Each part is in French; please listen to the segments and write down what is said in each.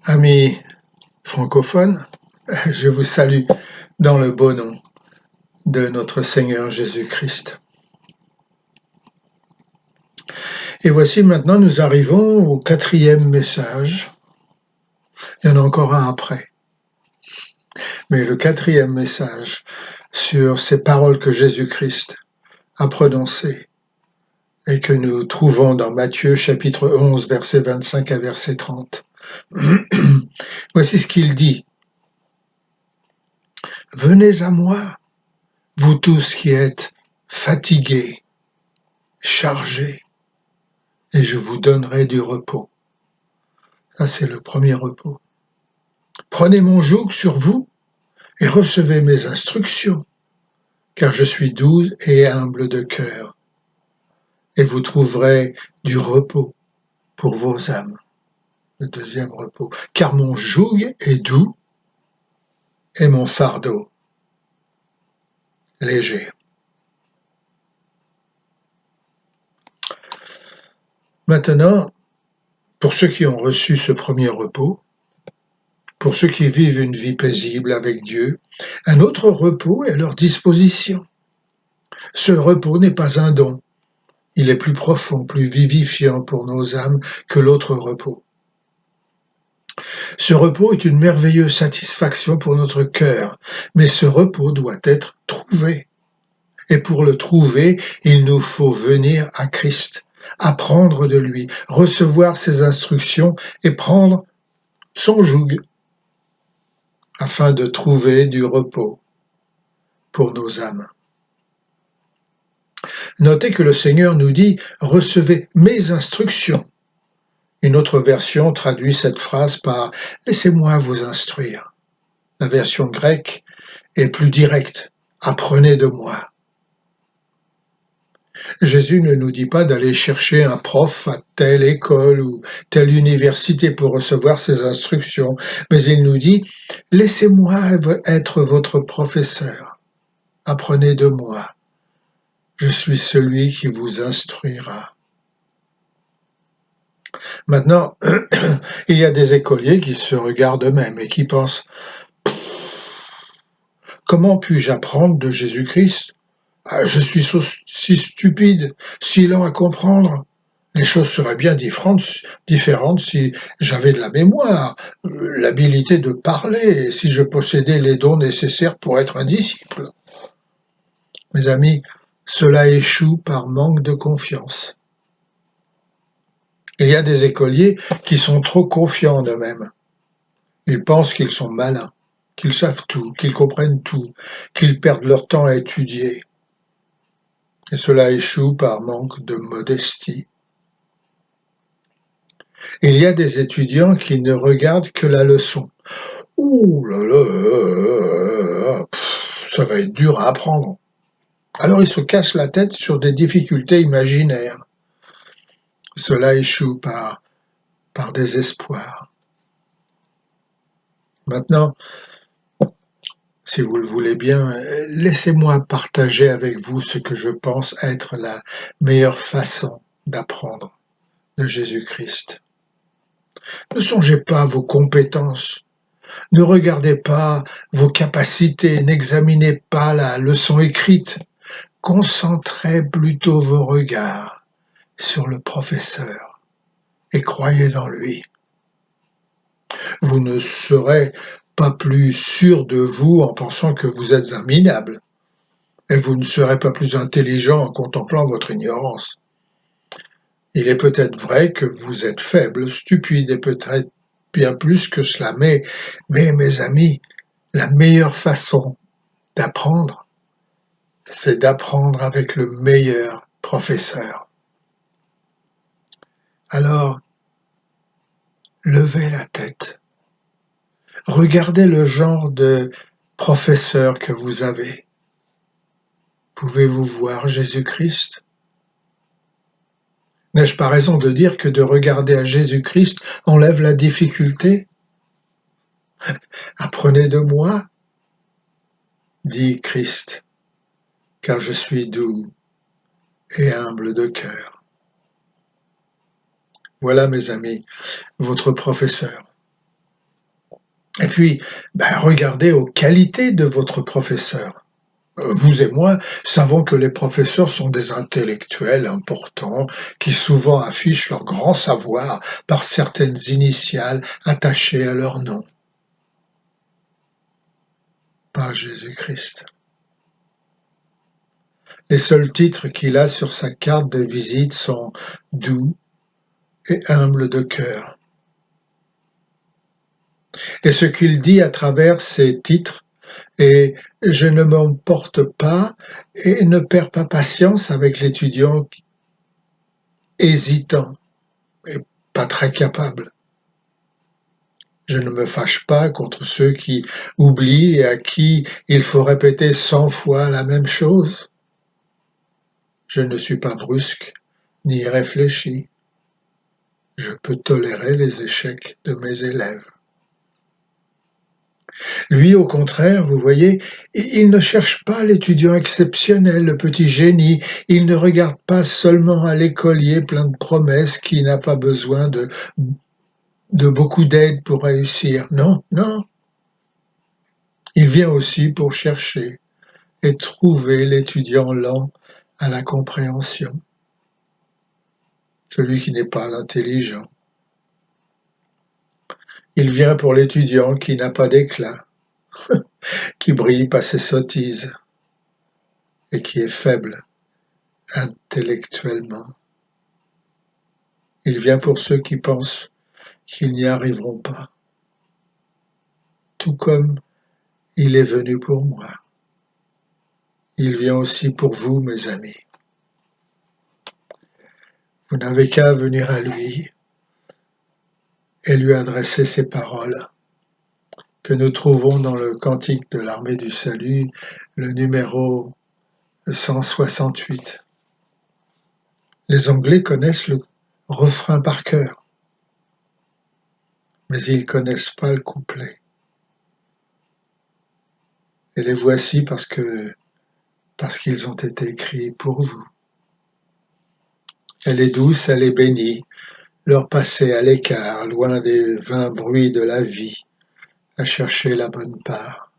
Amis francophones, je vous salue dans le beau nom de notre Seigneur Jésus-Christ. Et voici maintenant nous arrivons au 4e message. Il y en a encore un après. Mais le 4e message sur ces paroles que Jésus-Christ a prononcées et que nous trouvons dans Matthieu chapitre 11, versets 25 à verset 30. Voici ce qu'il dit. « Venez à moi, vous tous qui êtes fatigués, chargés, et je vous donnerai du repos. » Ça, c'est le premier repos. « Prenez mon joug sur vous et recevez mes instructions, car je suis doux et humble de cœur, et vous trouverez du repos pour vos âmes. » Le deuxième repos. « Car mon joug est doux et mon fardeau léger. » Maintenant, pour ceux qui ont reçu ce premier repos, pour ceux qui vivent une vie paisible avec Dieu, un autre repos est à leur disposition. Ce repos n'est pas un don. Il est plus profond, plus vivifiant pour nos âmes que l'autre repos. Ce repos est une merveilleuse satisfaction pour notre cœur, mais ce repos doit être trouvé. Et pour le trouver, il nous faut venir à Christ, apprendre de lui, recevoir ses instructions et prendre son joug afin de trouver du repos pour nos âmes. Notez que le Seigneur nous dit « Recevez mes instructions ». Une autre version traduit cette phrase par « Laissez-moi vous instruire ». La version grecque est plus directe « Apprenez de moi ». Jésus ne nous dit pas d'aller chercher un prof à telle école ou telle université pour recevoir ses instructions, mais il nous dit « Laissez-moi être votre professeur. Apprenez de moi. Je suis celui qui vous instruira. » Maintenant, il y a des écoliers qui se regardent eux-mêmes et qui pensent « Comment puis-je apprendre de Jésus-Christ ? Je suis si stupide, si lent à comprendre. Les choses seraient bien différentes si j'avais de la mémoire, l'habilité de parler, si je possédais les dons nécessaires pour être un disciple. » Mes amis, cela échoue par manque de confiance. Il y a des écoliers qui sont trop confiants en eux-mêmes. Ils pensent qu'ils sont malins, qu'ils savent tout, qu'ils comprennent tout, qu'ils perdent leur temps à étudier. Et cela échoue par manque de modestie. Il y a des étudiants qui ne regardent que la leçon. « Ouh là là, ça va être dur à apprendre. » Alors ils se cassent la tête sur des difficultés imaginaires. Cela échoue par désespoir. Maintenant, si vous le voulez bien, laissez-moi partager avec vous ce que je pense être la meilleure façon d'apprendre de Jésus-Christ. Ne songez pas à vos compétences, ne regardez pas vos capacités, n'examinez pas la leçon écrite, concentrez plutôt vos regards sur le professeur et croyez dans lui. Vous ne serez pas plus sûr de vous en pensant que vous êtes un minable, et vous ne serez pas plus intelligent en contemplant votre ignorance. Il est peut-être vrai que vous êtes faible, stupide et peut-être bien plus que cela, mais mes amis, la meilleure façon d'apprendre, c'est d'apprendre avec le meilleur professeur. Alors, levez la tête. Regardez le genre de professeur que vous avez. Pouvez-vous voir Jésus-Christ ? N'ai-je pas raison de dire que de regarder à Jésus-Christ enlève la difficulté ? Apprenez de moi, dit Christ, car je suis doux et humble de cœur. Voilà, mes amis, votre professeur. Et puis, regardez aux qualités de votre professeur. Vous et moi savons que les professeurs sont des intellectuels importants qui souvent affichent leur grand savoir par certaines initiales attachées à leur nom. Pas Jésus-Christ. Les seuls titres qu'il a sur sa carte de visite sont doux et humble de cœur. Et ce qu'il dit à travers ces titres est je ne m'emporte pas et ne perds pas patience avec l'étudiant hésitant et pas très capable. Je ne me fâche pas contre ceux qui oublient et à qui il faut répéter 100 fois la même chose. Je ne suis pas brusque ni irréfléchi. Je peux tolérer les échecs de mes élèves. Lui, au contraire, vous voyez, il ne cherche pas l'étudiant exceptionnel, le petit génie. Il ne regarde pas seulement à l'écolier plein de promesses qui n'a pas besoin de beaucoup d'aide pour réussir. Non, non. Il vient aussi pour chercher et trouver l'étudiant lent à la compréhension, celui qui n'est pas intelligent. Il vient pour l'étudiant qui n'a pas d'éclat, qui brille par ses sottises et qui est faible intellectuellement. Il vient pour ceux qui pensent qu'ils n'y arriveront pas, tout comme il est venu pour moi. Il vient aussi pour vous, mes amis. Vous n'avez qu'à venir à lui et lui adresser ces paroles que nous trouvons dans le Cantique de l'armée du salut, le numéro 168. Les Anglais connaissent le refrain par cœur, mais ils connaissent pas le couplet. Et les voici parce qu'ils ont été écrits pour vous. Elle est douce, elle est bénie, leur passer à l'écart, loin des vains bruits de la vie, à chercher la bonne part.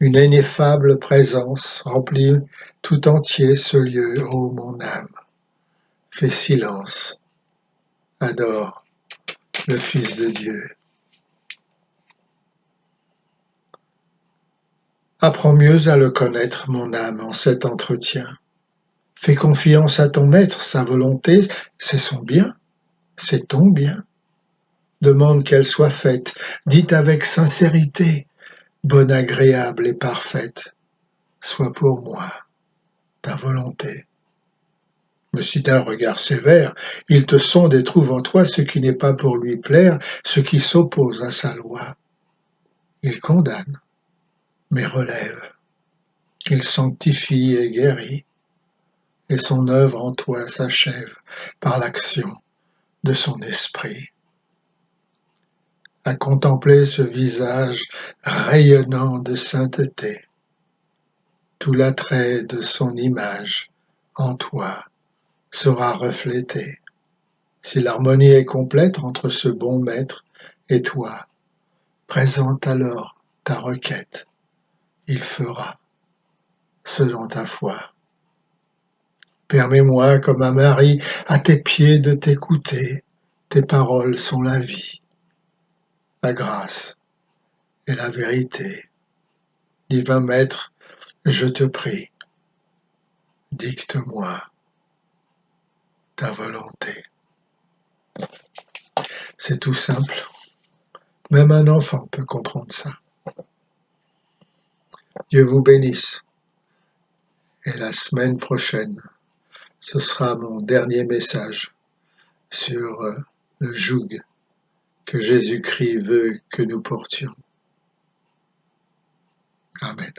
Une ineffable présence remplit tout entier ce lieu, ô mon âme. Fais silence, adore le Fils de Dieu. Apprends mieux à le connaître, mon âme, en cet entretien. Fais confiance à ton maître, sa volonté, c'est son bien, c'est ton bien. Demande qu'elle soit faite, dites avec sincérité, bonne, agréable et parfaite, soit pour moi ta volonté. Mais si d'un regard sévère, il te sonde et trouve en toi ce qui n'est pas pour lui plaire, ce qui s'oppose à sa loi, il condamne, mais relève, il sanctifie et guérit, et son œuvre en toi s'achève par l'action de son esprit. À contempler ce visage rayonnant de sainteté, tout l'attrait de son image en toi sera reflété. Si l'harmonie est complète entre ce bon maître et toi, présente alors ta requête. Il fera selon ta foi. Permets-moi, comme à Marie, à tes pieds de t'écouter. Tes paroles sont la vie, la grâce et la vérité. Divin Maître, je te prie, dicte-moi ta volonté. C'est tout simple. Même un enfant peut comprendre ça. Dieu vous bénisse. Et la semaine prochaine, ce sera mon dernier message sur le joug que Jésus-Christ veut que nous portions. Amen.